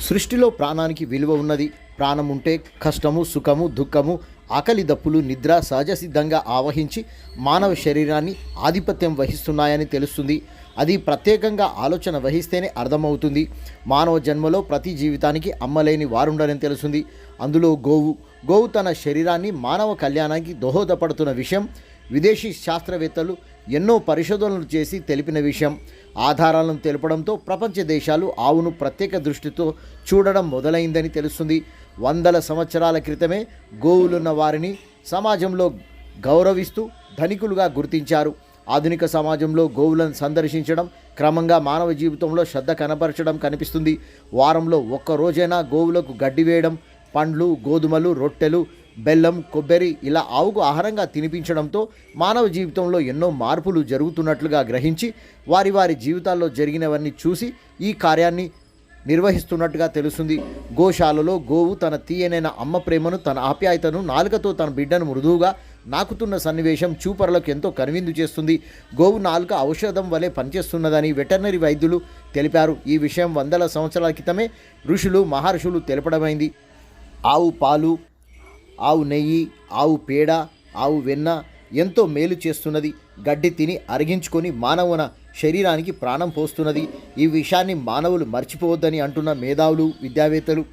సృష్టిలో ప్రాణానికి విలువ ఉన్నది. ప్రాణం ఉంటే కష్టము, సుఖము, దుఃఖము, ఆకలి దప్పులు, నిద్ర సహజ సిద్ధంగా ఆవహించి మానవ శరీరాన్ని ఆధిపత్యం వహిస్తున్నాయని తెలుస్తుంది. అది ప్రత్యేకంగా ఆలోచన వహిస్తేనే అర్థమవుతుంది. మానవ జన్మలో ప్రతి జీవితానికి అమ్మలేని వారుండరని తెలుస్తుంది. అందులో గోవు తన శరీరాన్ని మానవ కళ్యాణానికి దోహదపడుతున్న విషయం విదేశీ శాస్త్రవేత్తలు ఎన్నో పరిశోధనలు చేసి తెలిపిన విషయం. ఆధారాలను తెలపడంతో ప్రపంచ దేశాలు ఆవును ప్రత్యేక దృష్టితో చూడడం మొదలైందని తెలుస్తుంది. వందల సంవత్సరాల క్రితమే గోవులున్న వారిని సమాజంలో గౌరవిస్తూ ధనికులుగా గుర్తించారు. ఆధునిక సమాజంలో గోవులను సందర్శించడం క్రమంగా మానవ జీవితంలో శ్రద్ధ కనపరచడం కనిపిస్తుంది. వారంలో ఒక్క రోజైనా గోవులకు గడ్డి వేయడం, పండ్లు, గోధుమలు, రొట్టెలు, బెల్లం, కొబ్బరి ఇలా ఆవుకు ఆహారంగా తినిపించడంతో మానవ జీవితంలో ఎన్నో మార్పులు జరుగుతున్నట్లుగా గ్రహించి వారి జీవితాల్లో జరిగినవన్నీ చూసి ఈ కార్యాన్ని నిర్వహిస్తున్నట్టుగా తెలుస్తుంది. గోశాలలో గోవు తన తీయనైన అమ్మ ప్రేమను, తన ఆప్యాయతను నాలుకతో తన బిడ్డను మృదువుగా నాకుతున్న సన్నివేశం చూపరులకు ఎంతో కనువిందు చేస్తుంది. గోవు నాలుక ఔషధం వలె పనిచేస్తున్నదని వెటర్నరీ వైద్యులు తెలిపారు. ఈ విషయం వందల సంవత్సరాల క్రితమే ఋషులు, మహర్షులు తెలపడమైంది. ఆవు పాలు, ఆవు నెయ్యి, ఆవు పేడ, ఆవు వెన్న ఎంతో మేలు చేస్తున్నది. గడ్డి తిని అరిగించుకొని మానవున శరీరానికి ప్రాణం పోస్తున్నది. ఈ విషయాన్ని మానవులు మర్చిపోవద్దని అంటున్న మేధావులు, విద్యావేత్తలు.